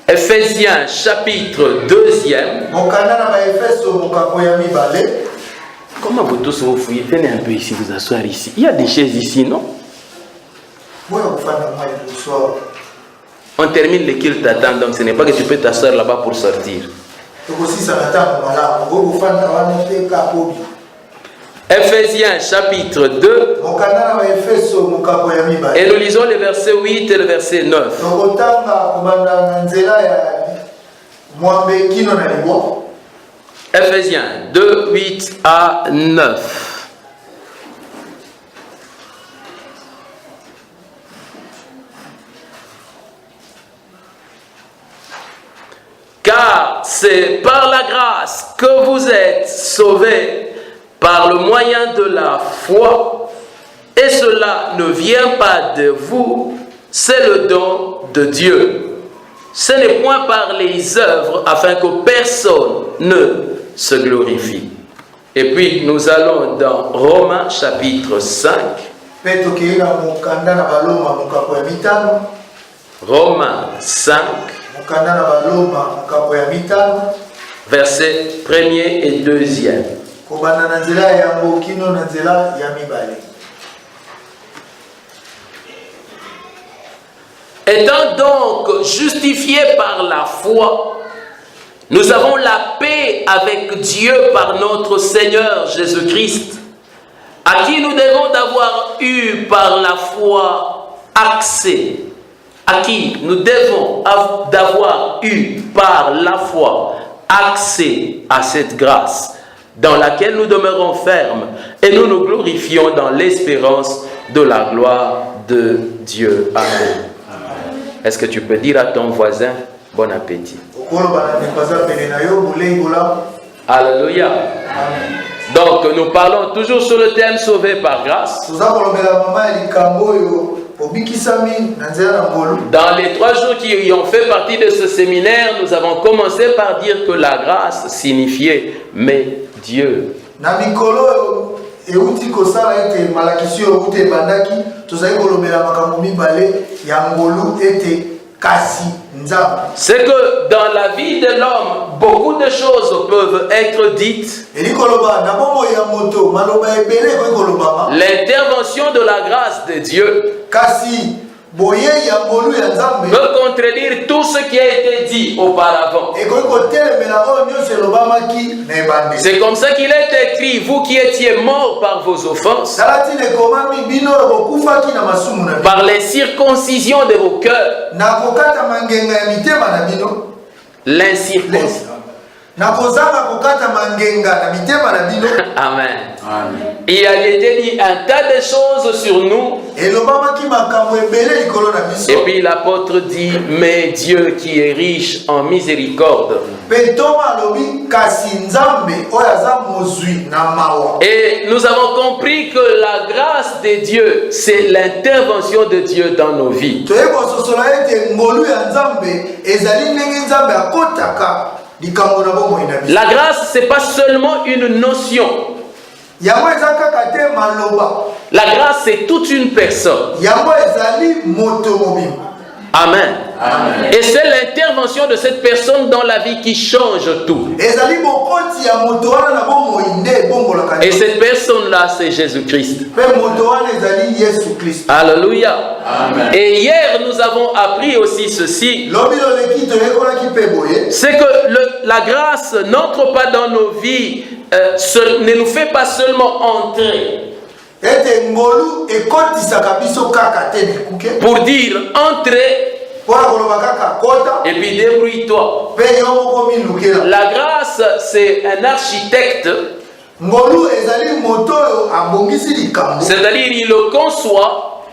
Ephésiens chapitre 2e. Comment vous tous vous fouillez? Venez un peu ici, vous asseoir ici. Il y a des chaises ici, non? On termine le culte t'attend, donc ce n'est pas que tu peux t'asseoir là-bas pour sortir. Ephésiens chapitre 2. Et nous lisons le verset 8 et le verset 9. Ephésiens 2, 8 à 9. Car c'est par la grâce que vous êtes sauvés par le moyen de la foi, et cela ne vient pas de vous, c'est le don de Dieu. Ce n'est point par les œuvres afin que personne ne se glorifie. Et puis nous allons dans Romains chapitre 5. Romains 5. Versets 1er et 2e. Étant donc justifiés par la foi, nous avons la paix avec Dieu par notre Seigneur Jésus-Christ, à qui nous devons d'avoir eu par la foi accès, à qui nous devons d'avoir eu par la foi accès à cette grâce, dans laquelle nous demeurons fermes et nous nous glorifions dans l'espérance de la gloire de Dieu. Amen. Est-ce que tu peux dire à ton voisin, bon appétit? Alléluia. Donc nous parlons toujours sur le thème sauvé par grâce. Dans les 3 jours qui ont fait partie de ce séminaire, nous avons commencé par dire que la grâce signifiait mais Dieu. C'est que dans la vie de l'homme, beaucoup de choses peuvent être dites. L'intervention de la grâce de Dieu peut contredire tout ce qui a été dit auparavant. C'est comme ça qu'il est écrit, vous qui étiez morts par vos offenses, par les circoncisions de vos cœurs, l'incirconcision. Amen. Il a été dit un tas de choses sur nous. Et puis l'apôtre dit, mais Dieu qui est riche en miséricorde. Et nous avons compris que la grâce de Dieu, c'est l'intervention de Dieu dans nos vies. La grâce, c'est pas seulement une notion. La grâce, c'est toute une personne. Amen. Amen. Et c'est l'intervention de cette personne dans la vie qui change tout. Et cette personne-là, c'est Jésus-Christ. Alléluia. Amen. Et hier, nous avons appris aussi ceci. C'est que la grâce n'entre pas dans nos vies, ne nous fait pas seulement entrer. Pour dire entrer et puis débrouille-toi. La grâce, c'est un architecte. C'est-à-dire il le conçoit,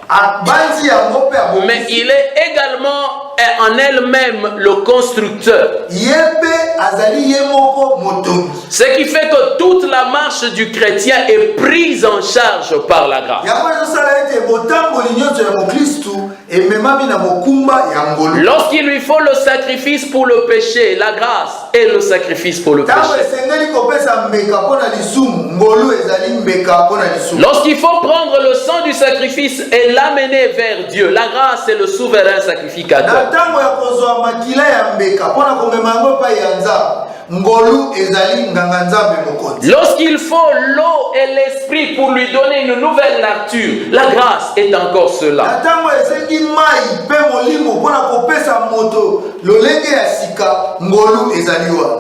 mais il est également en elle-même le constructeur. Ce qui fait que toute la marche du chrétien est prise en charge par la grâce. Lorsqu'il lui faut le sacrifice pour le péché, la grâce est le sacrifice pour le péché. Lorsqu'il faut prendre le sang du sacrifice et l'amener vers Dieu, la grâce est le souverain sacrificateur. Lorsqu'il faut l'eau et l'esprit pour lui donner une nouvelle nature, la grâce est encore cela.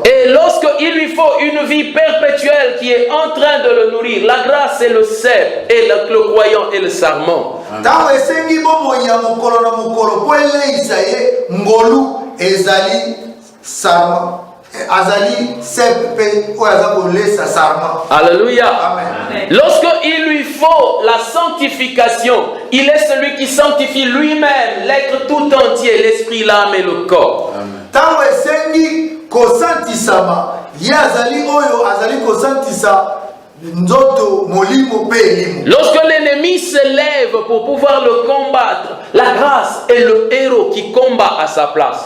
Et lorsqu'il lui faut une vie perpétuelle qui est en train de le nourrir, la grâce est le cep et le croyant et le sarment. Alléluia. Amen. Lorsqu'il lui faut la sanctification, il est celui qui sanctifie lui-même l'être tout entier, l'esprit, l'âme et le corps. Lorsque l'ennemi se lève pour pouvoir le combattre, la grâce est le héros qui combat à sa place.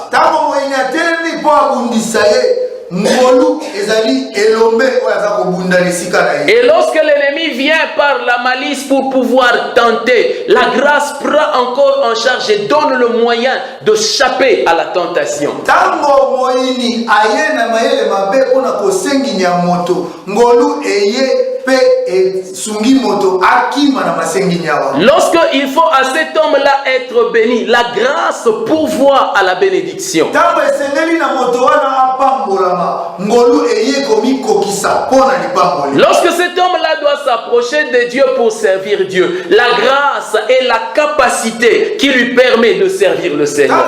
Et lorsque l'ennemi vient par la malice pour pouvoir tenter, la grâce prend encore en charge et donne le moyen de échapper à la tentation. Lorsque il faut à cet homme-là être béni, la grâce pourvoit à la bénédiction. Lorsque cet homme-là doit s'approcher de Dieu pour servir Dieu, la grâce est la capacité qui lui permet de servir le Seigneur.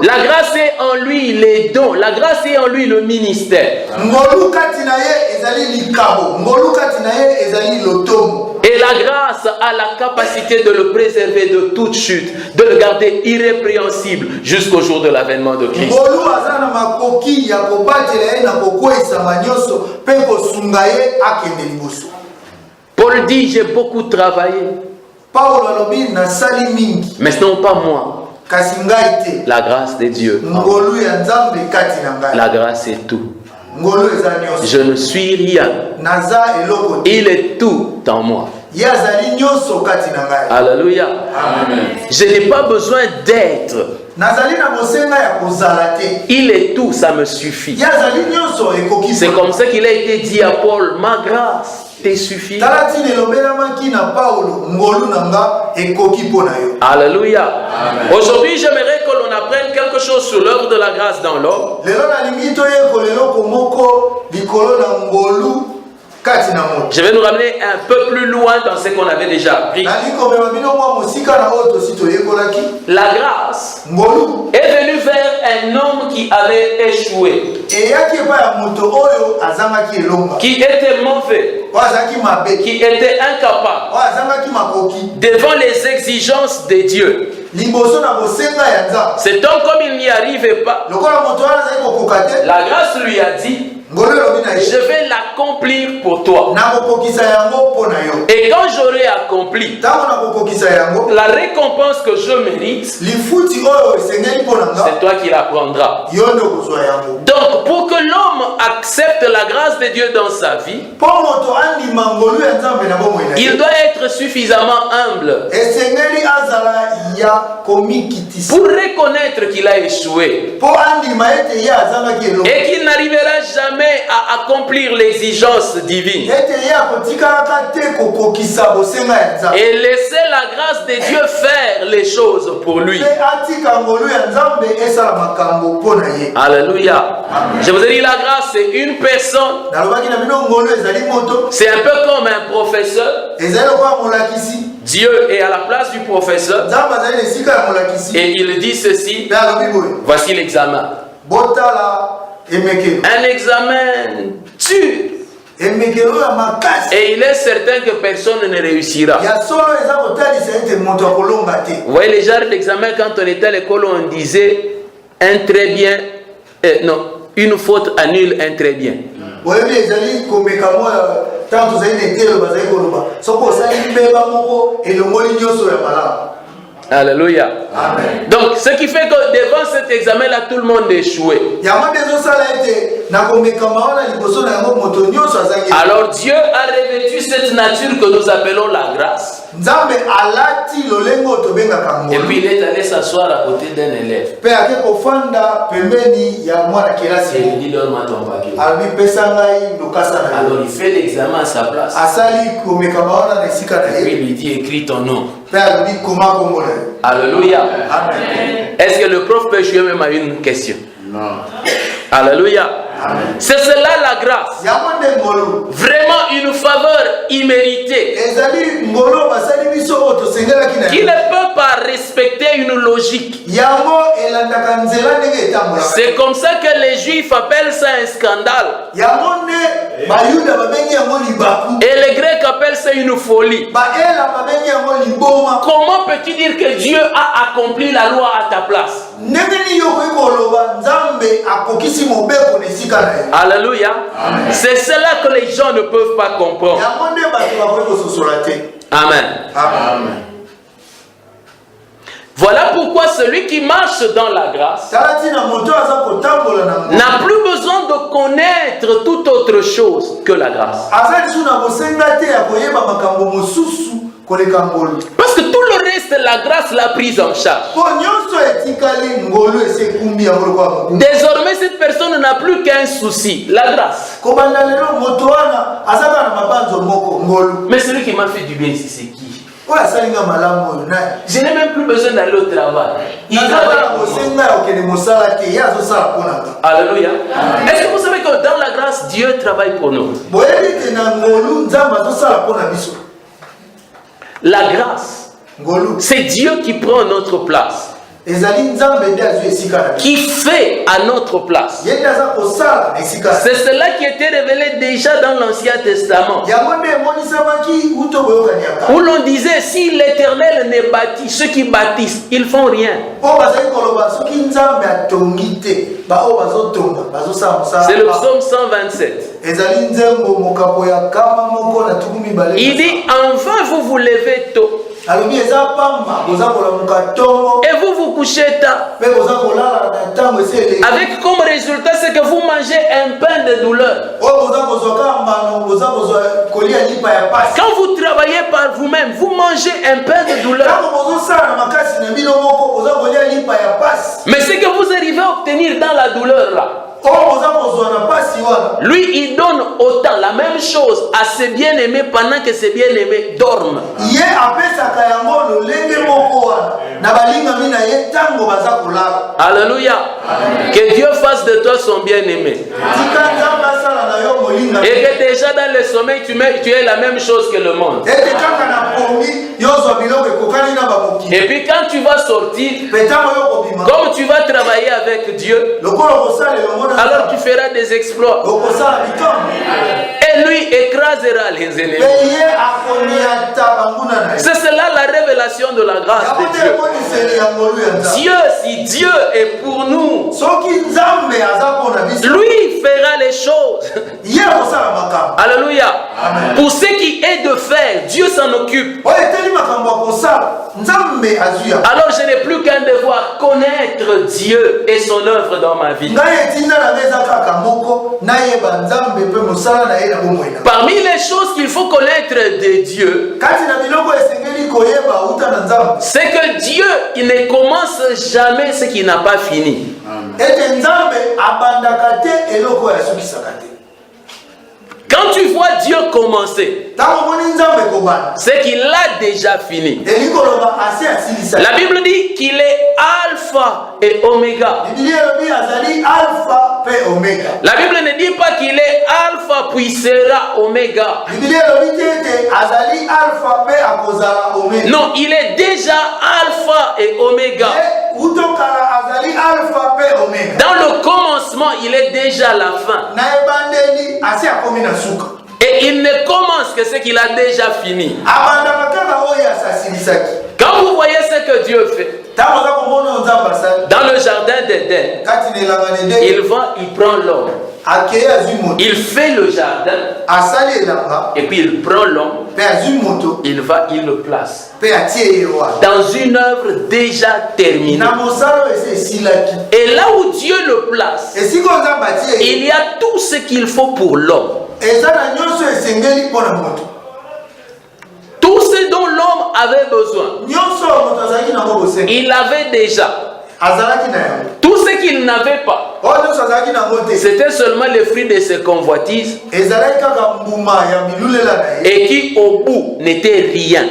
La grâce est en lui les dons, la grâce est en lui le ministère. Et la grâce a la capacité de le préserver de toute chute, de le garder irrépréhensible jusqu'au jour de l'avènement de Christ. Paul dit, j'ai beaucoup travaillé, mais ce n'est pas moi. La grâce de Dieu. La grâce est tout. Je ne suis rien. Il est tout en moi. Alléluia. Amen. Je n'ai pas besoin d'être. Il est tout, ça me suffit. C'est comme ça qu'il a été dit à Paul, ma grâce te suffit. Alléluia. Aujourd'hui, j'aimerais que l'on apprenne quelque chose sur l'œuvre de la grâce dans l'homme. Je vais nous ramener un peu plus loin dans ce qu'on avait déjà appris. La grâce est venue vers un homme qui avait échoué, qui était mauvais, qui était incapable devant les exigences de Dieu. Cet homme, comme il n'y arrivait pas, la grâce lui a dit, je vais l'accomplir pour toi. Et quand j'aurai accompli la récompense que je mérite, c'est toi qui la prendras. Donc pour que l'homme accepte la grâce de Dieu dans sa vie, il doit être suffisamment humble pour reconnaître qu'il a échoué et qu'il n'arrivera jamais à accomplir l'exigence divine et laisser la grâce de Dieu faire les choses pour lui. Alléluia. Je vous ai dit, la grâce c'est une personne. C'est un peu comme un professeur. Dieu est à la place du professeur et il dit ceci, voici l'examen. Un examen dur. Et il est certain que personne ne réussira. Vous voyez les genres d'examen, quand on était à l'école, on disait un très bien, non, une faute annule un très bien. Alléluia. Amen. Donc, ce qui fait que devant cet examen-là, tout le monde échouait. Alors Dieu a revêtu cette nature que nous appelons la grâce. Et puis il est allé s'asseoir à côté d'un élève. Et il dit donne-moi ton papier. Alors il fait l'examen à sa place. Et puis il lui dit écris ton nom. Alléluia. Est-ce que le prof peut jouer même à une question? Non. Alléluia. C'est cela la grâce. Vraiment une faveur imméritée. Qui ne peut pas respecter une logique. C'est comme ça que les Juifs appellent ça un scandale. Et les Grecs appellent ça une folie. Comment peux-tu dire que Dieu a accompli la loi à ta place? Alléluia. C'est cela que les gens ne peuvent pas comprendre. Amen. Amen. Voilà pourquoi celui qui marche dans la grâce n'a plus besoin de connaître toute autre chose que la grâce. Parce que tout le reste, la grâce l'a prise en charge. Désormais, cette personne n'a plus qu'un souci, la grâce. Mais celui qui m'a fait du bien ici, c'est qui? Je n'ai même plus besoin d'aller au travail. Alléluia. Est-ce que vous savez que dans la grâce, Dieu travaille pour nous? La grâce, c'est Dieu qui prend notre place, qui fait à notre place. C'est cela qui était révélé déjà dans l'Ancien Testament, où l'on disait si l'Éternel n'est bâti, ceux qui bâtissent, ils font rien. C'est le psaume 127. Il dit en vain vous vous levez tôt et vous vous couchez tard, avec comme résultat c'est que vous mangez un pain de douleur. Quand vous travaillez par vous-même, vous mangez un pain de douleur. Mais ce que vous arrivez à obtenir dans la douleur là, lui il donne autant la même chose à ses bien-aimés pendant que ses bien-aimés dorment. Alléluia. Que Dieu fasse de toi son bien-aimé. Et que déjà dans le sommeil tu es la même chose que le monde. Et puis quand tu vas sortir, comme tu vas travailler avec Dieu, alors tu feras des exploits. Et lui écrasera les ennemis. C'est cela la révélation de la grâce de Dieu. Si Dieu est pour nous, lui fera les choses. Alléluia. Amen. Pour ce qui est de faire, Dieu s'en occupe. Alors je n'ai plus qu'un devoir, connaître Dieu et son œuvre dans ma vie. Parmi les choses qu'il faut connaître de Dieu, c'est que Dieu il ne commence jamais ce qu'il n'a pas fini. Quand tu vois Dieu commencer, c'est qu'il a déjà fini. La Bible dit qu'il est Alpha et Oméga. La Bible ne dit pas qu'il est Alpha puis sera Oméga. Non, il est déjà Alpha et Oméga. Dans le commencement, il est déjà la fin. Et il ne commence que ce qu'il a déjà fini. Quand vous voyez ce que Dieu fait, dans le jardin d'Éden, il va, il prend l'homme. il fait le jardin et puis il prend l'homme, il va, il le place dans une œuvre déjà terminée. Et là où Dieu le place, il y a tout ce qu'il faut pour l'homme. Tout ce dont l'homme avait besoin, il avait déjà. Tout ce qu'il n'avait pas, c'était seulement le fruit de ses convoitises et qui au bout n'était rien.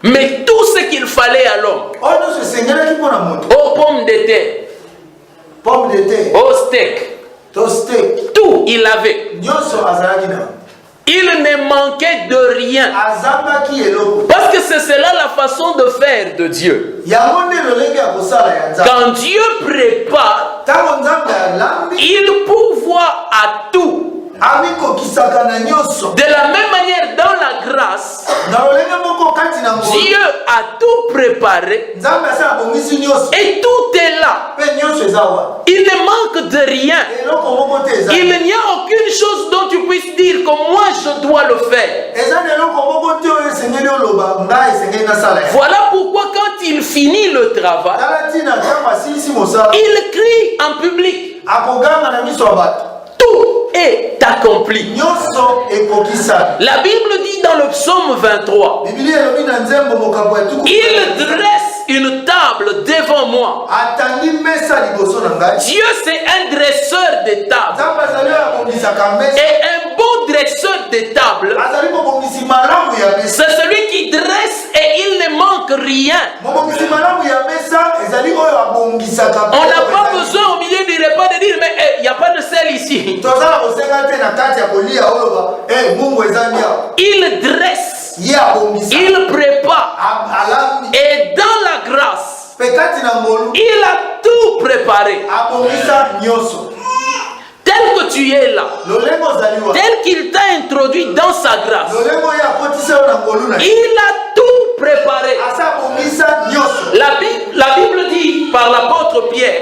Mais tout ce qu'il fallait à l'homme, aux pommes de terre, au steak, tout il avait. Il ne manquait de rien. Parce que c'est cela la façon de faire de Dieu. Quand Dieu prépare, il pourvoit à tout. De la même manière, dans la grâce, Dieu a tout préparé et tout est là. Il ne manque de rien. Il n'y a aucune chose dont tu puisses dire que moi je dois le faire. Voilà pourquoi quand il finit le travail, il crie en public. Tout est accompli. La Bible dit dans le psaume 23, il dresse une table devant moi. Dieu c'est un dresseur de table. Et un bon dresseur de table, c'est celui qui dresse et il ne manque rien. On n'a pas besoin au milieu du repas de dire mais il n'y a pas de sel ici. Il dresse, il prépare. Et dans la grâce, il a tout préparé. Tel que tu es là, tel qu'il t'a introduit dans sa grâce, il a tout préparé. La Bible dit par l'apôtre Pierre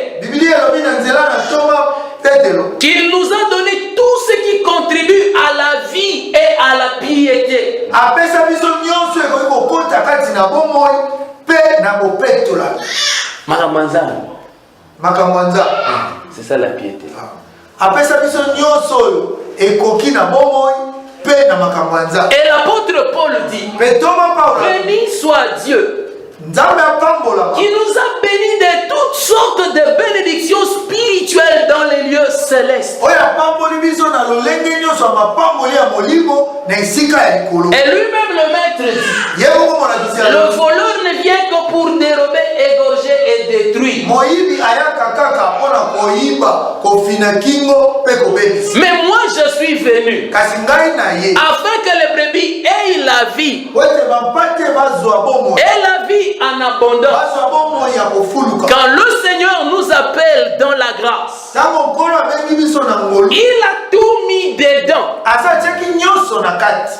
qu'il nous a donné tout ce qui contribue à la vie et à la piété. C'est ça la piété. Et l'apôtre Paul dit, béni soit Dieu qui nous a bénis de toutes sortes de bénédictions spirituelles dans les lieux célestes. Et lui-même le maître dit, le voleur ne vient que pour dérober, égorger et détruire. Mais moi je suis venu afin que les brebis aient la vie et la vie en abondance. Quand le Seignur nous appelle dans la grâce, il a tout mis dedans.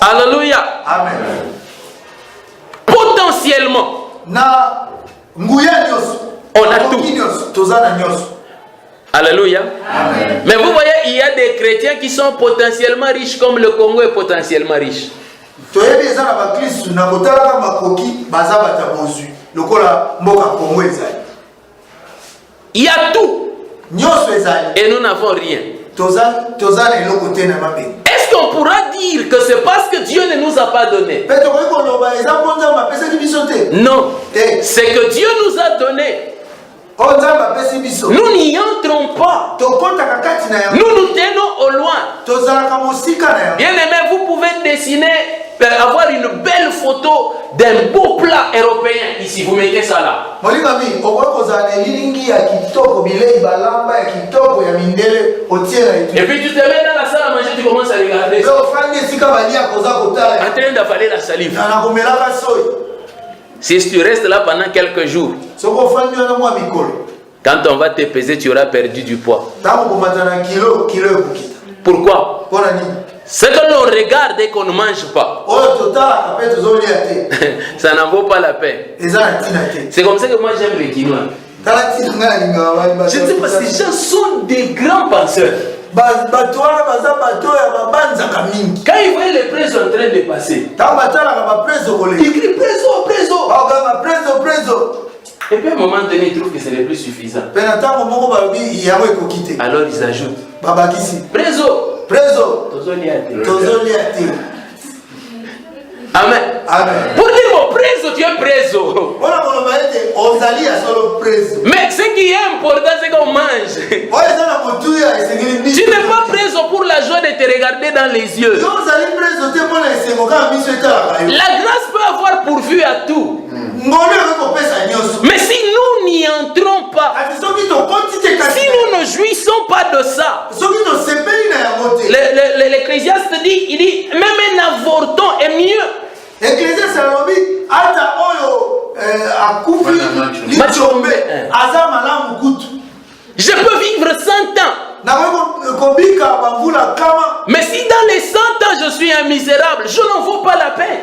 Alléluia. Amen. Potentiellement, on a tout. Alléluia. Amen. Mais vous voyez, il y a des chrétiens qui sont potentiellement riches comme le Congo est potentiellement riche. Il y a tout. Et nous n'avons rien. Est-ce qu'on pourra dire que c'est parce que Dieu ne nous a pas donné? Non. C'est que Dieu nous a donné. Nous n'y entrons pas. Nous nous tenons au loin. Bien aimé, vous pouvez dessiner, avoir une belle photo d'un beau plat européen ici. Vous mettez ça là. Et puis tu te mets dans la salle à manger, tu commences à regarder. En train d'avaler la salive. Si tu restes là pendant quelques jours, quand on va te peser, tu auras perdu du poids. Pourquoi? Ce que l'on regarde et qu'on ne mange pas, ça n'en vaut pas la peine. C'est comme ça que moi j'aime les quinoa. Je ne sais pas, ces gens sont des grands penseurs. Quand ils voient les prêtres en train de passer, ils crient préso. Et puis à un moment donné, ils trouvent que ce n'est plus suffisant. Alors ils ajoutent préso. Amen. Pour dire mon préso, tu es préso. Mais ce qui est important, c'est qu'on mange. Tu n'es pas préso pour la joie de te regarder dans les yeux. La grâce peut avoir pourvu à tout. Mais si nous n'y entrons pas, si nous ne jouissons pas de ça, l'Ecclésiaste dit, il dit, même un avorton est mieux. Je peux vivre 100 ans. Mais si dans les 100 ans je suis un misérable, je n'en vaux pas la peine.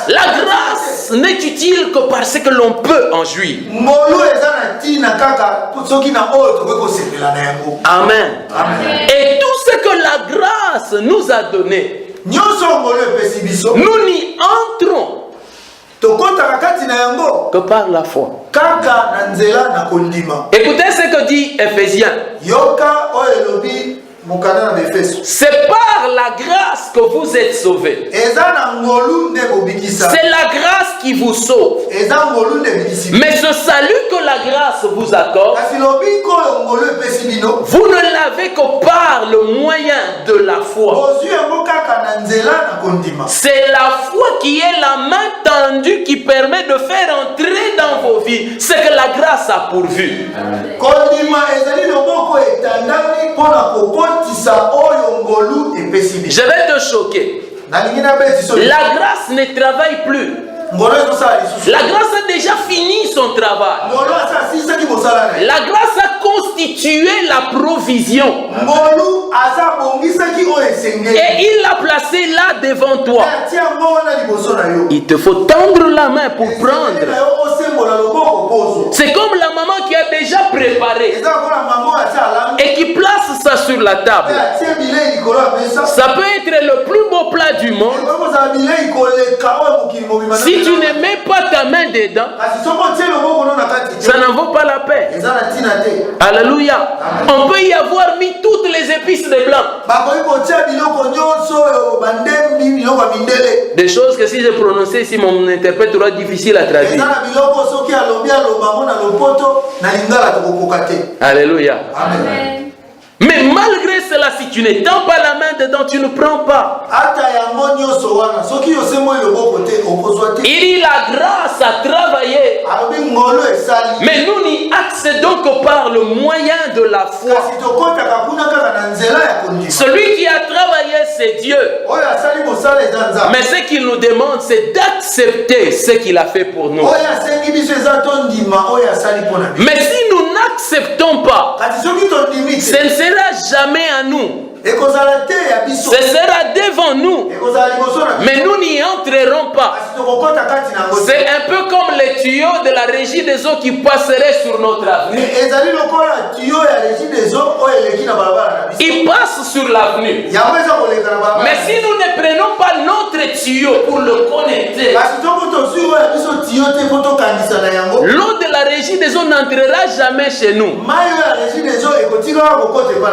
La grâce n'est utile que parce que l'on peut en jouir. Amen. Et tout ce que la grâce nous a donné, nous n'y entrons que par la foi. Écoutez ce que dit Éphésiens. C'est par la grâce que vous êtes sauvés. C'est la grâce qui vous sauve. Mais ce salut que la grâce vous accorde, vous ne l'avez que par le moyen de la foi. C'est la foi qui est la main tendue qui permet de faire entrer dans vos vies ce que la grâce a pourvu. Je vais te choquer. La grâce ne travaille plus. La grâce a déjà fini son travail. La grâce a constitué la provision. Et il l'a placé là devant toi. Il te faut tendre la main pour prendre. C'est comme la maman qui a déjà préparé et qui place ça sur la table. Ça peut être le plus beau plat du monde. Si tu ne mets pas ta main dedans, ça n'en vaut pas la peine. Alléluia. On peut y avoir mis toutes les épices de blanc. Des choses que si je prononçais ici, mon interprète aura difficile à traduire. Alléluia. Amen. Mais malgré cela, si tu ne tends pas la main dedans, tu ne prends pas. Il dit la grâce a travaillé. Mais nous n'y accédons que par le moyen de la foi. Celui qui a travaillé, c'est Dieu. Mais ce qu'il nous demande, c'est d'accepter ce qu'il a fait pour nous. Mais si nous n'acceptons pas, ce ne sera jamais à nous. Ce sera devant nous. Mais nous n'y entrerons pas. C'est un peu comme les tuyaux de la régie des eaux qui passeraient sur notre avenue. Ils passent sur l'avenue. Mais si nous ne prenons pas notre tuyau pour le connecter, l'eau de la régie des eaux n'entrera jamais chez nous.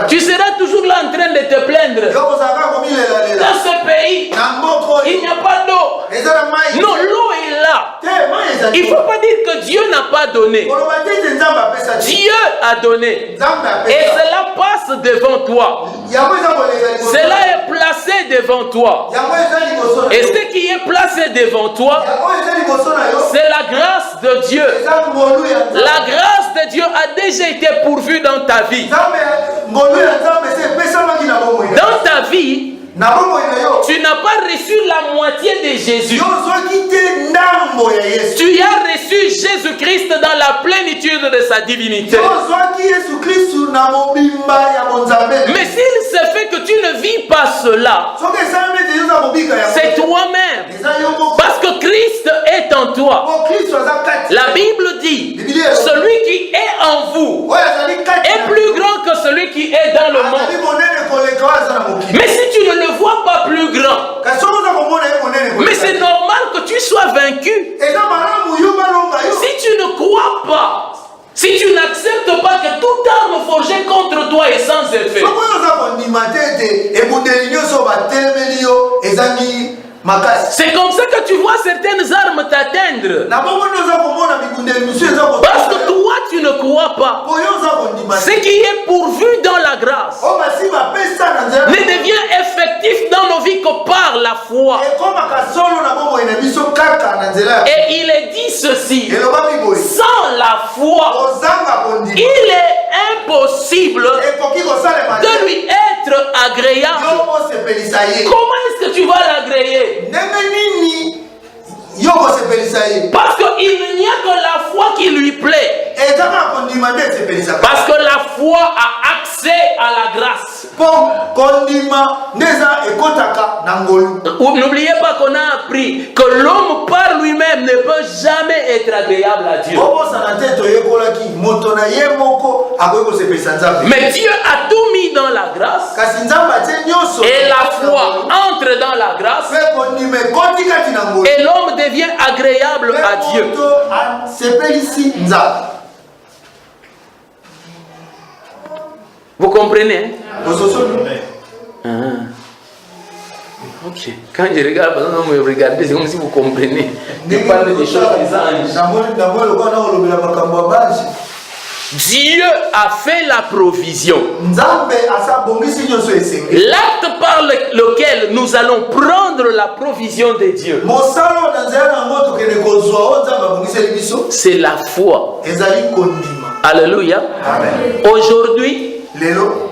Tu seras toujours là en train de te plaindre. Dans ce pays, il n'y a pas d'eau. Non, l'eau est là. Il ne faut pas dire que Dieu n'a pas donné. Dieu a donné. Et cela passe devant toi. Cela est placé devant toi. Et ce qui est placé devant toi, c'est la grâce de Dieu. La grâce de Dieu a déjà été pourvue dans ta vie. Dans ta vie, tu n'as pas reçu la moitié de Jésus. Tu as reçu Jésus-Christ dans la plénitude de sa divinité. Mais s'il se fait que tu ne vis pas cela, c'est toi-même. Parce que Christ est en toi. La Bible dit, celui qui est en vous est plus grand que celui qui est dans le monde. Mais si tu ne le vois pas plus grand, mais c'est normal que tu sois vaincu. Si tu ne crois pas, si tu n'acceptes pas que toute arme forgée contre toi est sans effet, c'est comme ça que tu vois certaines armes t'atteindre. Parce que toi, tu ne crois pas. Ce qui est pourvu dans la grâce ne devient effectif dans nos vies que par la foi. Et il est dit ceci: sans la foi, il est impossible de lui être agréable. Comment est-ce que tu vas l'agréer? Parce qu'il n'y a que la foi qui lui plaît. Parce que la foi a accès à la grâce. N'oubliez pas qu'on a appris que l'homme par lui-même ne peut jamais être agréable à Dieu. Mais Dieu a tout mis dans la grâce. Et la foi entre dans la grâce. Et l'homme devient agréable à Dieu. Vous comprenez? Ok. Quand je regarde, non, me regardez, c'est comme si vous comprenez. Je parle des choses des anges. Dieu a fait la provision. L'acte par lequel nous allons prendre la provision de Dieu, c'est la foi. Alléluia. Aujourd'hui,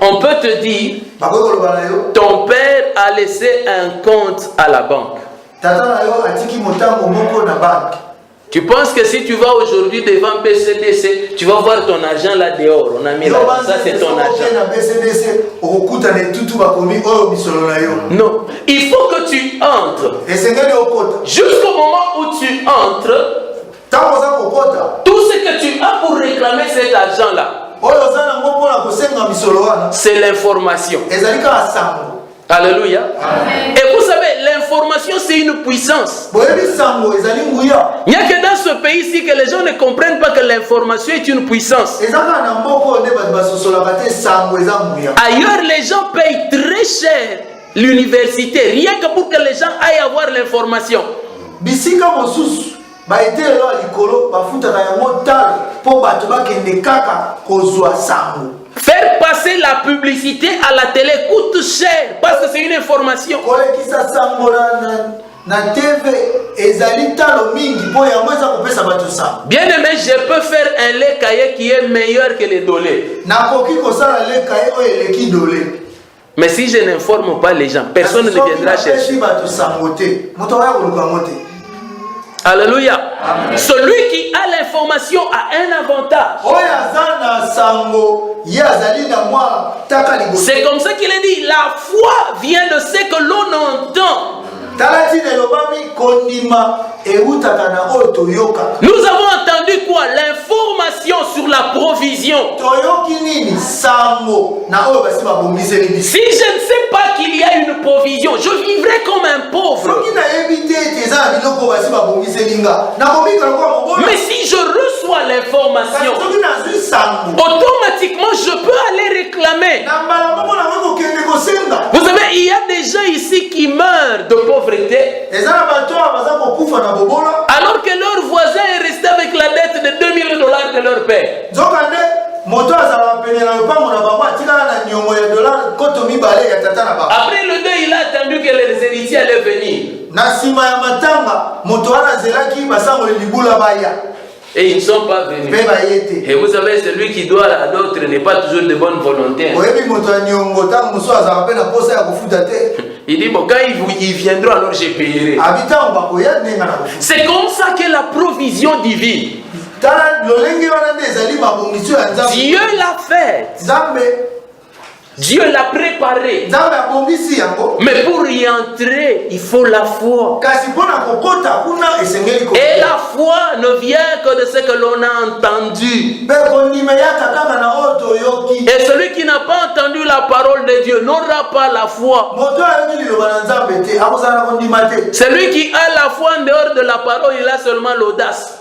on peut te dire, ton père a laissé un compte à la banque. Tu penses que si tu vas aujourd'hui devant PCDC, tu vas voir ton argent là dehors. On a mis là, ça c'est ton argent. Non, il faut que tu entres. Jusqu'au moment où tu entres, tout ce que tu as pour réclamer cet argent là, c'est l'information. Alléluia. Amen. Et vous savez, l'information c'est une puissance. Il n'y a que dans ce pays-ci que les gens ne comprennent pas que l'information est une puissance. Ailleurs, les gens payent très cher l'université, rien que pour que les gens aillent avoir l'information. Faire passer la publicité à la télé coûte cher parce que c'est une information. Bien aimé, je peux faire un lait caillé qui est meilleur que les dolés. Mais si je n'informe pas les gens, personne ne viendra chercher. Alléluia. Amen. Celui qui a l'information a un avantage. C'est comme ça qu'il est dit, la foi vient de ce que l'on entend. Nous avons entendu quoi? L'information sur la provision. Si je ne sais pas qu'il y a une provision, je vivrai comme un pauvre. Mais si je reçois l'information, automatiquement je peux aller réclamer. Vous savez, il y a des gens ici qui meurent de pauvreté, alors que leur voisin est resté avec la dette de $2000 de leur père. Après le deuil, il a attendu que les héritiers allaient venir. Et ils ne sont pas venus. Et vous savez, celui qui doit à l'autre n'est pas toujours de bonne volonté. Il dit, bon, quand ils viendront, alors je payerai. C'est comme ça que la provision divine, Dieu l'a faite. Dieu l'a préparé. Mais pour y entrer, il faut la foi. Et la foi ne vient que de ce que l'on a entendu. Et celui qui n'a pas entendu la parole de Dieu n'aura pas la foi. Celui qui a la foi en dehors de la parole, il a seulement l'audace.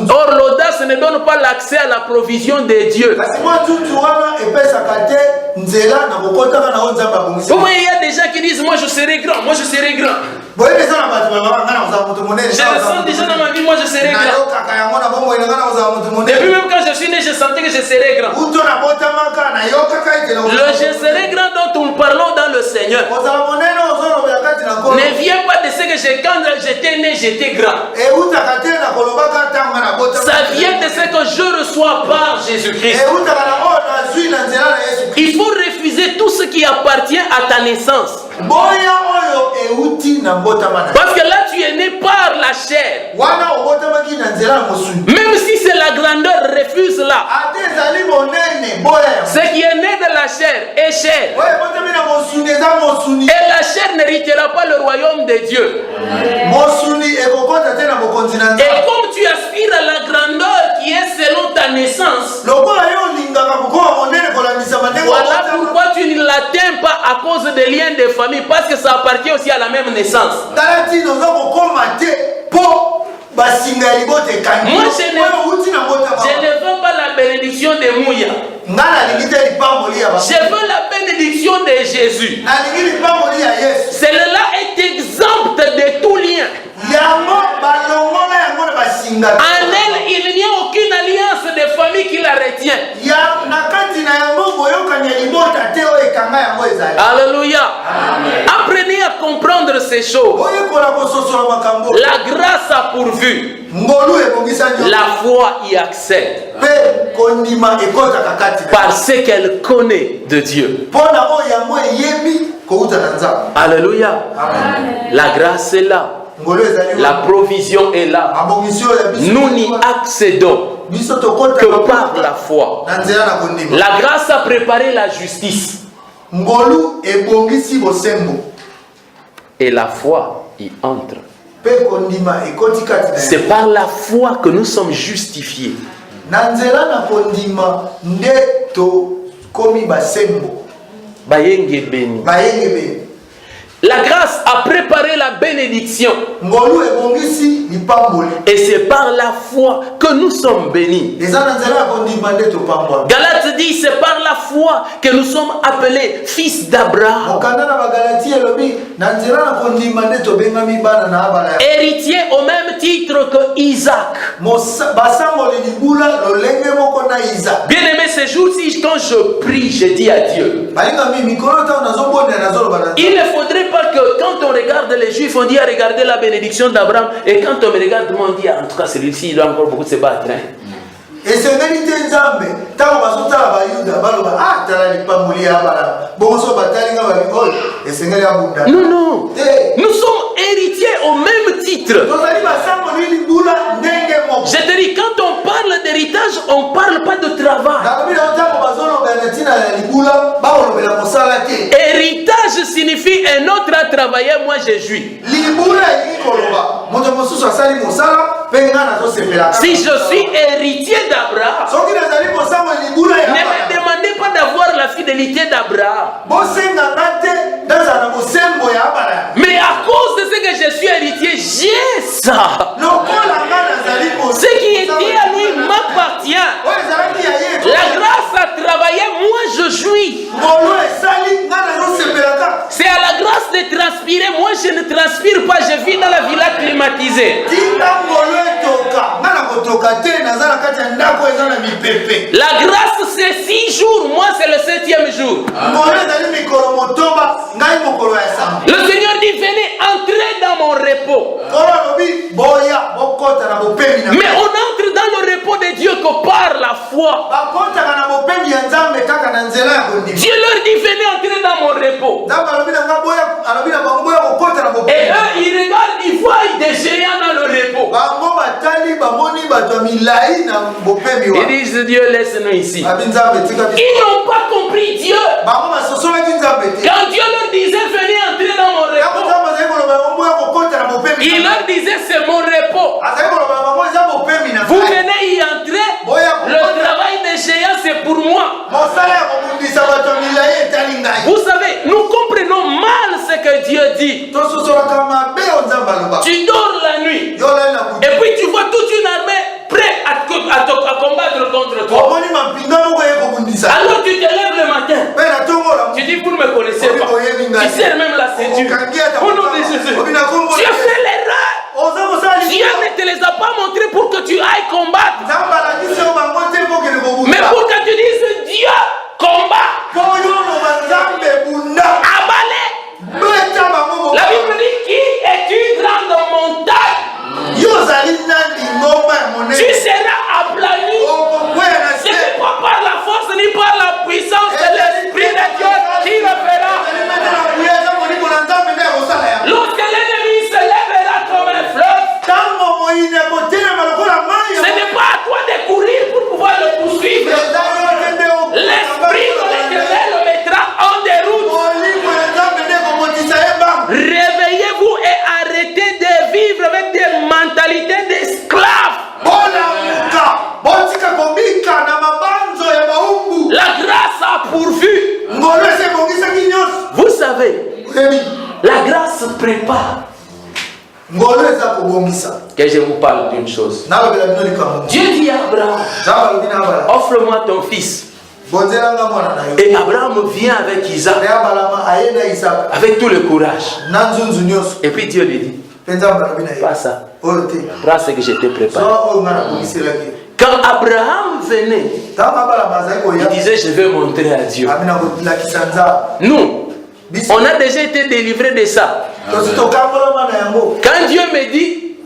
Or, l'audace ne donne pas l'accès à la provision de Dieu. Vous voyez, il y a des gens qui disent, moi je serai grand, moi je serai grand. Je le sens déjà dans ma vie, moi je serai grand. Depuis même quand je suis né, je sentais que je serais grand. Le je serai grand dont nous parlons dans le Seigneur ne vient pas de ce que quand j'étais né, j'étais grand. Ça vient de ce que je reçois par Jésus-Christ. Il faut refuser tout ce qui appartient à ta naissance. Parce que là tu es né par la chair. Même si c'est la grandeur, refuse-la. Ce qui est né de la chair est chair. Et la chair n'héritera pas le royaume de Dieu. Et comme tu aspires à la grandeur qui est selon ta naissance, voilà pourquoi tu ne l'atteins pas à cause des liens de famille, parce que ça appartient aussi à la même naissance. Moi, je ne veux pas la bénédiction de Mouya. Je veux la bénédiction de Jésus. Celle-là est exempte de tout lien. En elle, il n'y a aucune alliance de famille qui la retient. Alléluia. Apprenez à comprendre ces choses. La grâce a pourvu. La foi y accède. Parce qu'elle connaît de Dieu. Alléluia. La grâce est là. La provision est là. Nous n'y accédons que par la foi. La grâce a préparé la justice. Et la foi y entre. C'est par la foi que nous sommes justifiés. Bayenge béni. La grâce a préparé la bénédiction. Et c'est par la foi que nous sommes bénis. Galates dit, c'est par la foi que nous sommes appelés fils d'Abraham. Héritiers au même titre que Isaac. Bien aimé, ces jours-ci, quand je prie, je dis à Dieu, il ne faudrait pas que quand on regarde les Juifs, on dit à regarder la bénédiction d'Abraham, et quand on me regarde, on dit en tout cas celui-ci il doit encore beaucoup se battre. Et c'est vérité Nzambe. Non, non. Nous sommes héritiers au même titre. Je te dis, quand on parle d'héritage, on ne parle pas de travail. Héritage signifie un autre a travaillé, moi je jouis. Si je suis héritier d'Abraham, ne me demandez pas d'avoir la fidélité d'Abraham. Mais à cause de ce que je suis héritier, j'ai ça. Ce qui était à lui m'appartient. La grâce a travaillé, moi je jouis. C'est à la grâce de transpirer, moi je ne transpire pas, je vis dans la villa climatisée. La grâce c'est 6 jours, moi c'est le 7e jour. Le Seigneur dit venez entrer dans mon repos. Mais on entre dans le repos de Dieu que par la foi. Dieu leur dit venez entrer dans mon repos. Et eux ils regardent, ils voient des géants dans le repos. Ils disent Dieu laisse-nous ici. Ils n'ont pas compris Dieu. Quand Dieu leur disait venez entrer dans mon repos, il leur disait c'est mon repos. Vous venez y entrer. Le travail des géants c'est pour moi. Vous savez, nous comprenons mal ce que Dieu dit. Tu dors la nuit et puis tu vois toute une armée prête à combattre contre toi. Alors tu te lèves le matin. Tu dis vous ne me connaissez pas. Tu serres même la ceinture. Au nom de Jésus. Tu as fait l'erreur. Dieu ne te les a pas montrés pour que tu ailles combattre. Mais pour que tu dises Dieu combat. Abalé. La Bible dit qui es-tu grande montagne? Tu seras aplani. Ce n'est pas par la force ni par la puissance de l'Esprit de Dieu qui le fera. Lorsque l'ennemi se lèvera comme un fleuve, ce n'est pas à toi de courir pour pouvoir le poursuivre. L'Esprit de l'Éternel le mettra en déroute. Réveillez-vous et arrêtez de vivre avec des mentalités d'esclaves. La grâce a pourvu. Vous savez, la grâce prépare. Que je vous parle d'une chose. Dieu dit à Abraham, offre-moi ton fils. Et Abraham vient avec Isaac, avec tout le courage. Et puis Dieu lui dit, pas ça, prends ce que je t'ai préparé. Quand Abraham venait, il disait je vais montrer à Dieu. Nous, on a déjà été délivrés de ça. Quand Dieu me dit,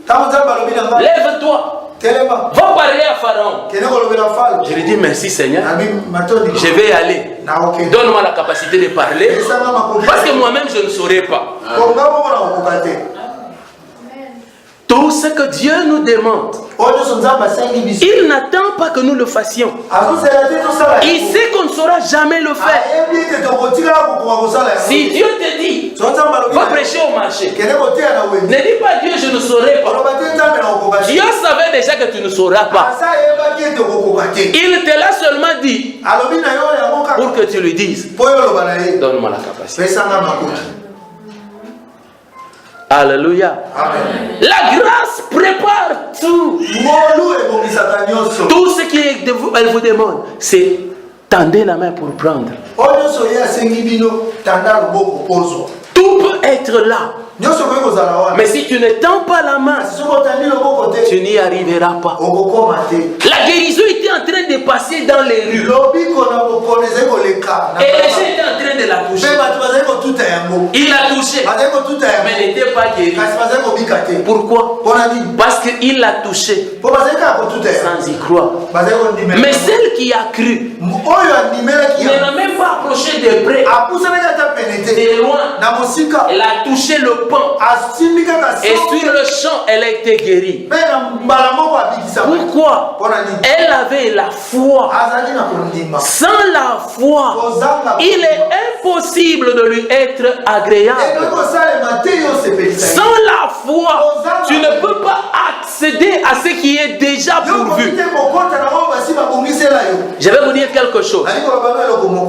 lève-toi, va parler à Pharaon. Je lui dis merci Seigneur, je vais y aller. Donne-moi la capacité de parler, parce que moi-même je ne saurais pas. Tout ce que Dieu nous demande, il n'attend pas que nous le fassions. Il sait qu'on ne saura jamais le faire. Si Dieu te dit, va prêcher au marché, ne dis pas Dieu, je ne saurais pas. Dieu savait déjà que tu ne sauras pas. Il te l'a seulement dit pour que tu lui dises, donne-moi la capacité. Alléluia. Amen. La grâce prépare tout. Tout ce qu'elle vous demande, c'est tendez la main pour prendre. Tout peut être là. Mais si tu ne tends pas la main, tu n'y arriveras pas. La guérison était en train de passer dans les rues. Et les gens étaient en train de la toucher. Il l'a touché, mais il n'était pas guéri. Pourquoi? Parce qu'il l'a touché sans y croire. Mais celle qui a cru ne l'a même pas approché de près. De loin, elle a touché le pan. Et sur le champ, elle a été guérie. Pourquoi? Elle avait la foi. Sans la foi, il est impossible de lui être agréable. Sans la foi, tu ne peux pas accéder à ce qui est déjà pourvu. Je vais vous dire quelque chose.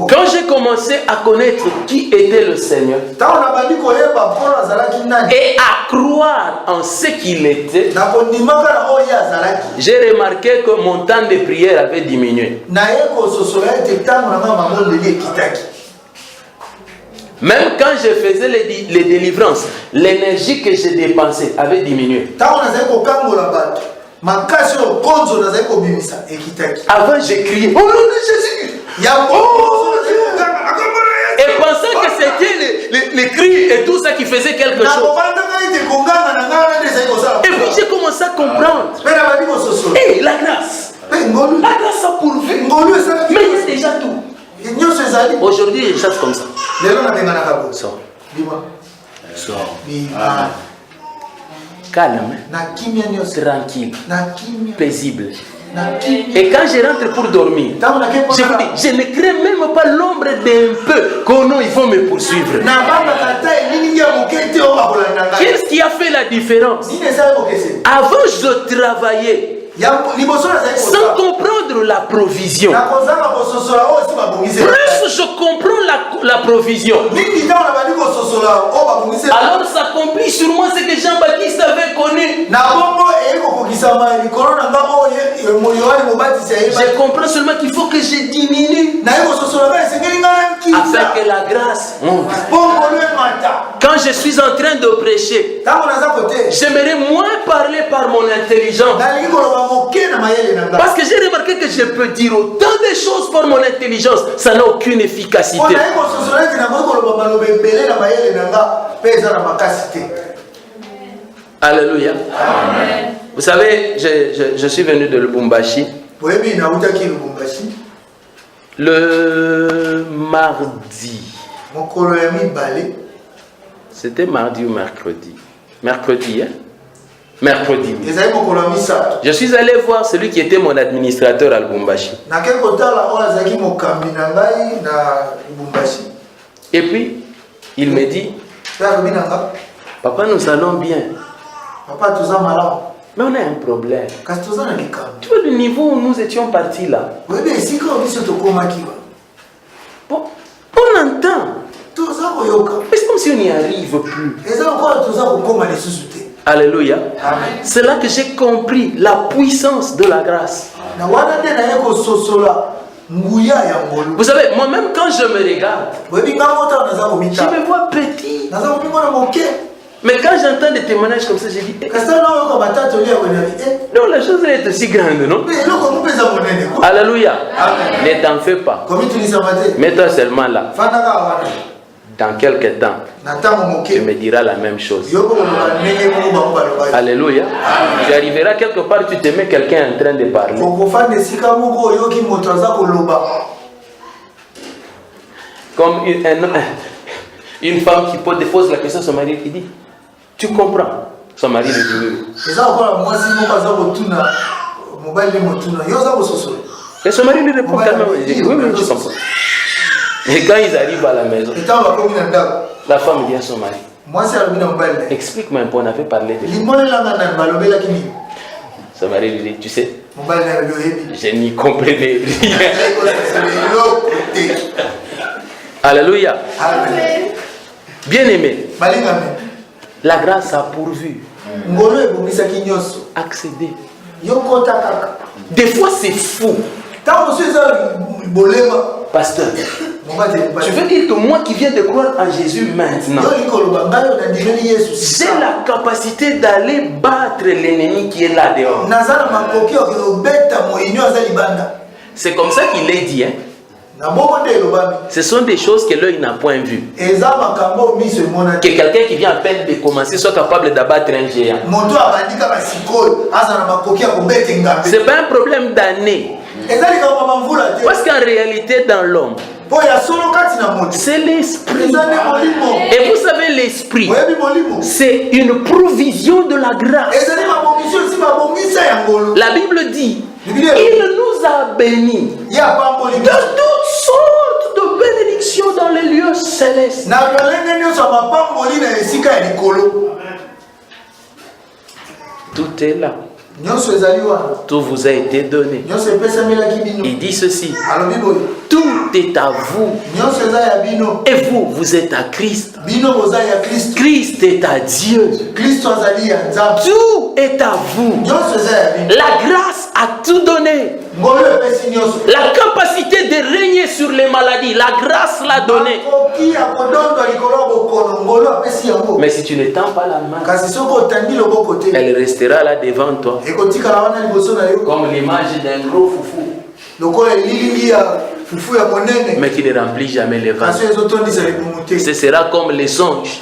Quand j'ai commencé à connaître qui était le Seigneur et à croire en ce qu'il était, j'ai remarqué que mon temps de prière avait diminué. Même quand je faisais les délivrances, l'énergie que j'ai dépensée avait diminué. Avant, j'ai crié, au nom de Jésus. Et pensant que c'était les cris et tout ça qui faisait quelque chose. Et puis j'ai commencé à comprendre. Et la grâce. La grâce a pourvu. Mais il y a déjà tout. Aujourd'hui, il chasse comme ça. Sors. Sors. calme, tranquille, paisible. Et quand je rentre pour dormir, je vous dis, je ne crains même pas l'ombre d'un peu qu'au nom ils vont me poursuivre. Qu'est-ce qui a fait la différence? Avant, je travaillais sans comprendre la provision. Plus je comprends la provision, alors ça s'accomplit sur moi ce que Jean-Baptiste avait connu. Je comprends seulement qu'il faut que je diminue afin que la grâce monte. Quand je suis en train de prêcher, j'aimerais moins parler par mon intelligence. Parce que j'ai remarqué que je peux dire autant de choses par mon intelligence, ça n'a aucune efficacité. Alléluia. Amen. Vous savez, je suis venu de Lubumbashi le mardi. C'était mardi ou mercredi? Mercredi, hein? Mercredi. Je suis allé voir celui qui était mon administrateur à Lubumbashi. Et puis, il me dit, papa, nous allons bien. Mais on a un problème. Tu vois le niveau où nous étions partis là? Bon, on entend. C'est comme si on n'y arrive plus. Alléluia. C'est là que j'ai compris la puissance de la grâce. Vous savez, moi-même quand je me regarde, je me vois petit. Mais quand j'entends des témoignages comme ça, je dis, non, la chose est aussi grande, non? Alléluia. Ne t'en fais pas. Mets-toi seulement là. Dans quelques temps, tu me diras la même chose. Alléluia. Tu arriveras quelque part, tu te mets quelqu'un en train de parler. Comme une femme qui pose la question à son mari, il dit, tu comprends? Son mari lui dit oui. Et son mari lui répond calmement, il dit oui, oui, tu comprends. Et quand ils arrivent à la maison, la femme dit à son mari, explique-moi un peu, on avait parlé de ça. Son mari lui dit, tu sais, je n'y comprenais rien. Alléluia. Bien aimé, la grâce a pourvu. Accéder. Des fois c'est fou. Pasteur, tu veux dire que moi qui viens de croire en Jésus maintenant, j'ai la capacité d'aller battre l'ennemi qui est là dehors. C'est comme ça qu'il est dit, hein? Ce sont des choses que l'œil n'a point vues. Que quelqu'un qui vient à peine de commencer soit capable d'abattre un géant. Ce n'est pas un problème d'année. Parce qu'en réalité, dans l'homme, c'est l'esprit. Et vous savez, l'esprit, c'est une provision de la grâce. La Bible dit, il nous a bénis de toutes sortes de bénédictions dans les lieux célestes. Tout est là. Tout vous a été donné. Il dit ceci. Tout est à vous. Et vous, vous êtes à Christ. Christ est à Dieu. Tout est à vous. La grâce a tout donné. La capacité de régner sur les maladies, la grâce l'a donné. Mais si tu ne tends pas la main, elle restera là devant toi. Comme l'image d'un gros foufou, mais qui ne remplit jamais les ventres. Ce sera comme les songes.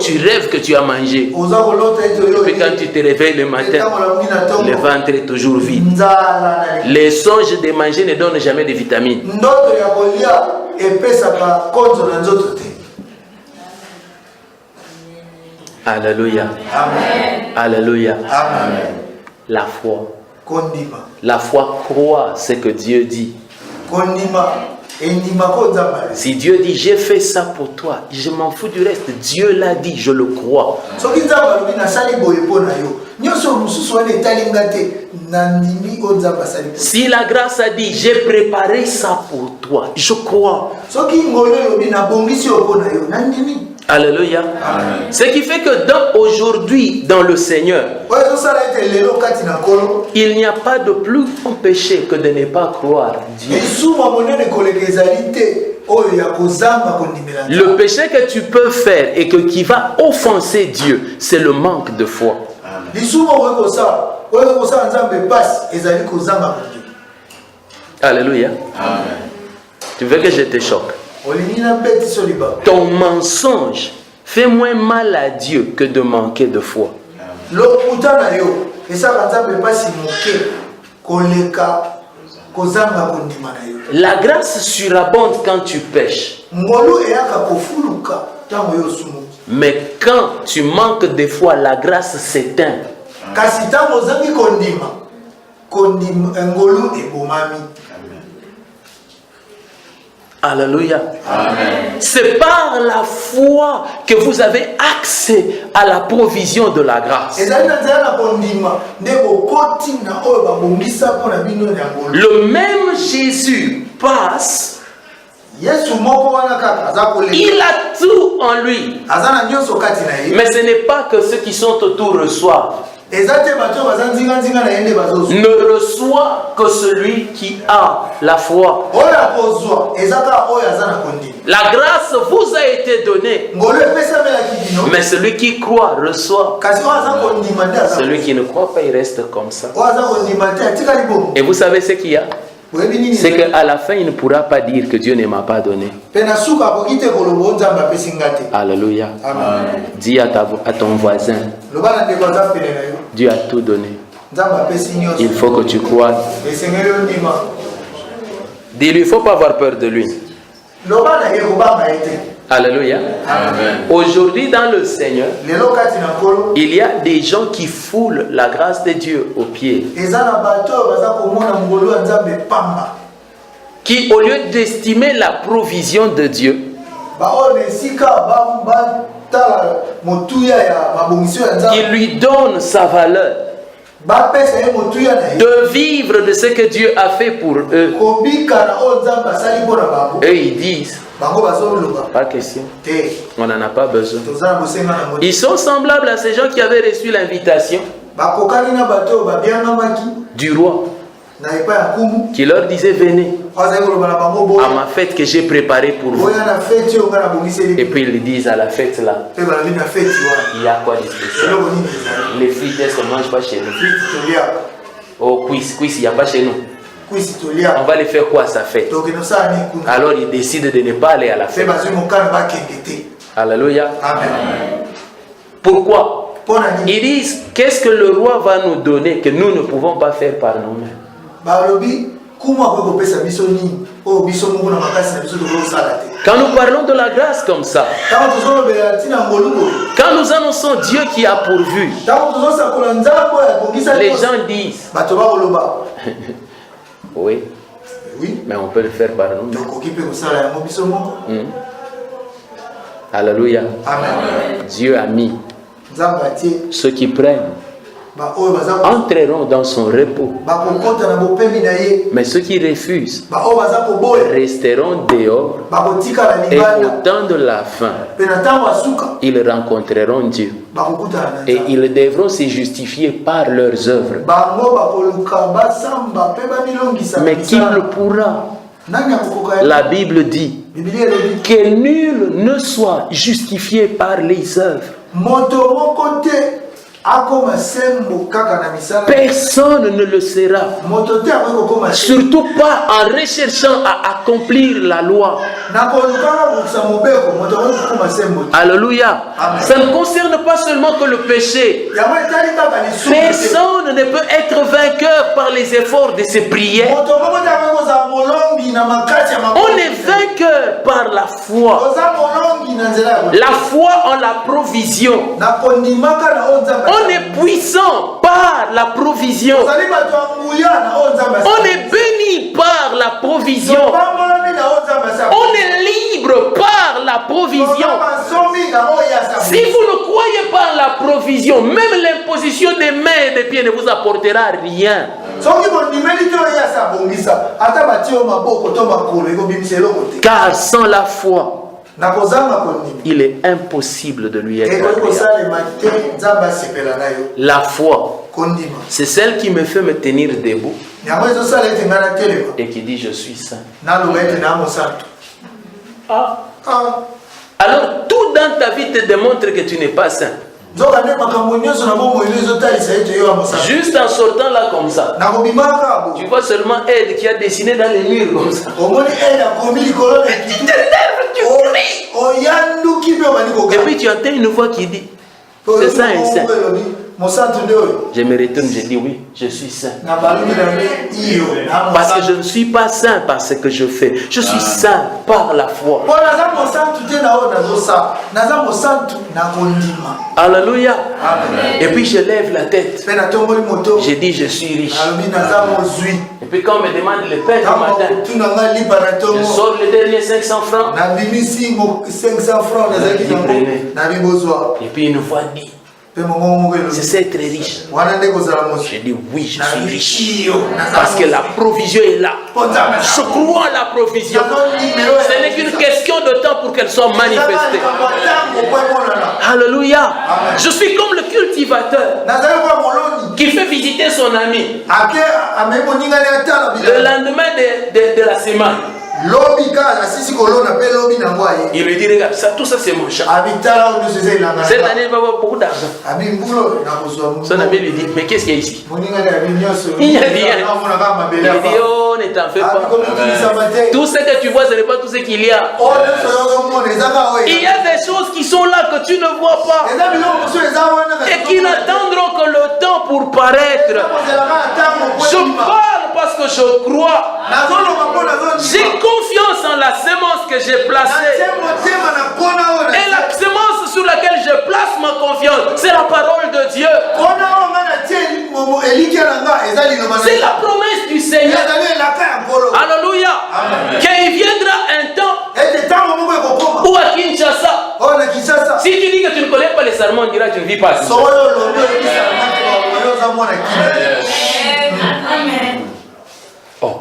Tu rêves que tu as mangé. Et puis quand tu te réveilles le matin, le ventre est toujours vide. Les songes de manger ne donnent jamais de vitamines. Alléluia. Amen. Alléluia. Amen. La foi. Kondima. La foi croit ce que Dieu dit. Kondima. Endima konzamba. Si Dieu dit, j'ai fait ça pour toi, je m'en fous du reste. Dieu l'a dit, je le crois. Soki nzamba lobi na sali boye pona yo. Nyoso mususu wane talinga te nandimi konzamba sali. Si la grâce a dit, j'ai préparé ça pour toi, je crois. Soki ngolo lobi na bongisi opona yo nandimi. Alléluia. Amen. Ce qui fait que aujourd'hui, dans le Seigneur, il n'y a pas de plus grand péché que de ne pas croire Dieu. Le péché que tu peux faire et qui va offenser Dieu, c'est le manque de foi. Alléluia. Amen. Tu veux que je te choque? Ton mensonge fait moins mal à Dieu que de manquer de foi. La grâce surabonde quand tu pêches. Mais quand tu manques de foi, la grâce s'éteint. Alléluia. C'est par la foi que vous avez accès à la provision de la grâce. Le même Jésus passe. Il a tout en lui. Mais ce n'est pas que ceux qui sont autour reçoivent. Ne reçoit que celui qui a la foi. La grâce vous a été donnée, mais celui qui croit reçoit. Celui qui ne croit pas, il reste comme ça. Et vous savez ce qu'il y a? C'est qu'à la fin, il ne pourra pas dire que Dieu ne m'a pas donné. Alléluia. Amen. Dis à ton voisin, Dieu a tout donné. Il faut que tu crois. Dis-lui, il ne faut pas avoir peur de lui. Alléluia. Amen. Aujourd'hui dans le Seigneur, il y a des gens qui foulent la grâce de Dieu aux pieds. Qui au lieu d'estimer la provision de Dieu, il lui donne sa valeur. De vivre de ce que Dieu a fait pour eux. Eux ils disent, pas question, on n'en a pas besoin. Ils sont semblables à ces gens qui avaient reçu l'invitation du roi, qui leur disait, venez à ma fête que j'ai préparée pour vous. Et puis ils disent à la fête là, il y a quoi de spécial? Les frites, elles ne mangent pas chez nous. Oh, cuisse, il n'y a pas chez nous. On va les faire quoi sa fête? Alors ils décident de ne pas aller à la fête. Alléluia. Amen. Pourquoi? Ils disent, qu'est-ce que le roi va nous donner que nous ne pouvons pas faire par nous-mêmes? Quand nous parlons de la grâce comme ça, quand nous annonçons Dieu qui a pourvu, les gens disent, oui, mais on peut le faire par nous. Alléluia. Amen. Dieu a mis ceux qui prennent entreront dans son repos. Mais ceux qui refusent resteront dehors. Et au temps de la fin, ils rencontreront Dieu. Et ils devront se justifier par leurs œuvres. Mais qui le pourra? La Bible dit que nul ne soit justifié par les œuvres. Personne ne le sera. Surtout pas en recherchant à accomplir la loi. Alléluia. Ça ne concerne pas seulement que le péché. Personne ne peut être vainqueur par les efforts de ses prières. On est vainqueur par la foi. La foi en la provision. On est puissant par la provision. On est béni par la provision. On est libre par la provision. Si vous ne croyez pas en la provision, même l'imposition des mains et des pieds ne vous apportera rien. Car sans la foi, il est impossible de lui être agréable. La foi, c'est celle qui me fait me tenir debout et qui dit je suis saint. Alors tout dans ta vie te démontre que tu n'es pas saint. Juste en sortant là comme ça, tu vois seulement Ed qui a dessiné dans les murs comme ça. Et puis tu entends une voix qui dit c'est ça un saint. Je me retourne, je dis oui, je suis saint. Parce que je ne suis pas saint par ce que je fais. Je suis saint par la foi. Alléluia. Et puis je lève la tête. Je dis je suis riche. Et puis quand on me demande le pain du matin, je sors les derniers 500 francs. Et puis une fois dit, c'est ça être riche. Je dis oui, je suis riche. Parce que la provision est là. Je crois à la provision. Ce n'est qu'une question de temps pour qu'elle soit manifestée. Alléluia. Je suis comme le cultivateur qui fait visiter son ami le lendemain de la semaine. Il lui dit regarde, ça, tout ça c'est mon chat. Cette année il va avoir beaucoup d'argent. Son ami lui dit mais qu'est-ce qu'il y a ici? Il n'y a rien. Il dit oh ne t'en fais pas. Tout ce que tu vois ce n'est pas tout ce qu'il y a. Il y a des choses qui sont là que tu ne vois pas et qui n'attendront que le temps pour paraître. Je parle parce que je crois. J'ai confiance en la semence que j'ai placée. Et la semence sur laquelle je place ma confiance, c'est la parole de Dieu. C'est la promesse du Seigneur. Alléluia. Qu'il viendra un temps où à Kinshasa, si tu dis que tu ne connais pas les serments, on dira que tu ne vis pas. Oh.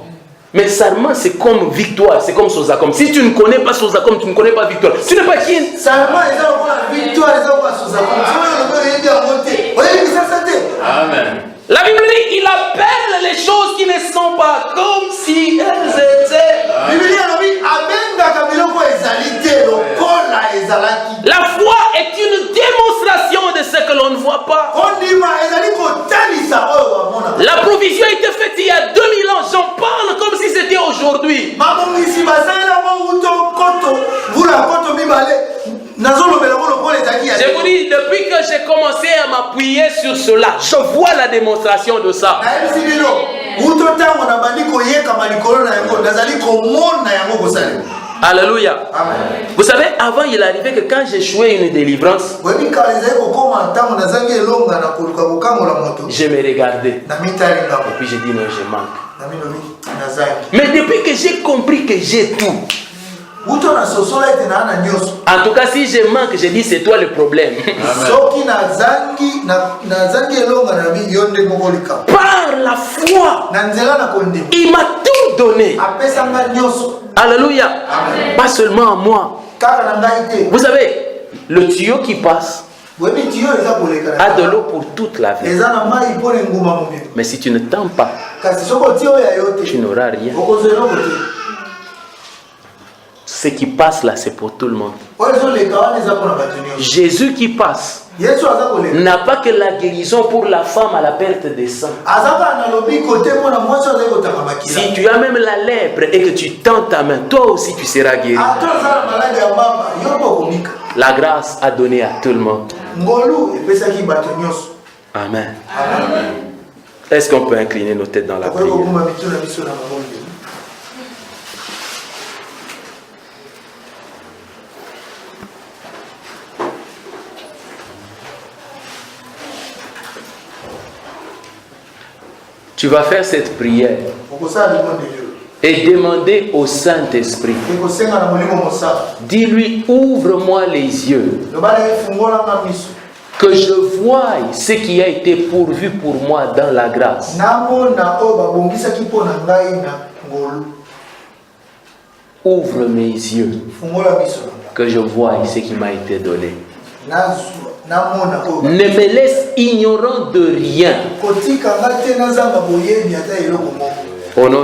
Mais sarment c'est comme victoire, c'est comme Sozacom. Si tu ne connais pas Sozacom, tu ne connais pas victoire. Tu n'es pas qui? Sarment c'est victoire, c'est Sozacom. Amen. La Bible dit il appelle les choses qui ne sont pas comme si elles étaient. La foi est une démonstration de ce que l'on ne voit pas. La provision a été faite il y a 2000 ans. J'en parle comme si c'était aujourd'hui. Je vous dis, depuis que j'ai commencé à m'appuyer sur cela, je vois la démonstration de ça. Alléluia. Amen. Vous savez, avant il arrivait que quand j'échouais une délivrance, je me regardais. Et puis j'ai dit non, je manque. Mais depuis que j'ai compris que j'ai tout, en tout cas si je manque, je dis c'est toi le problème. Par la foi, il m'a tout donné. Alléluia. Amen. Pas seulement à moi. Vous savez, le tuyau qui passe a de l'eau pour toute la vie. Mais si tu ne tends pas, tu n'auras rien. Ce qui passe là, c'est pour tout le monde. Jésus qui passe n'a pas que la guérison pour la femme à la perte des sangs. Si tu as même la lèpre et que tu tends ta main, toi aussi tu seras guéri. La grâce a donné à tout le monde. Amen. Est-ce qu'on peut incliner nos têtes dans la prière? Tu vas faire cette prière et demander au Saint-Esprit. Dis-lui, ouvre-moi les yeux, que je voie ce qui a été pourvu pour moi dans la grâce. Ouvre mes yeux, que je voie ce qui m'a été donné. Ne me laisse ignorant de rien. Au nom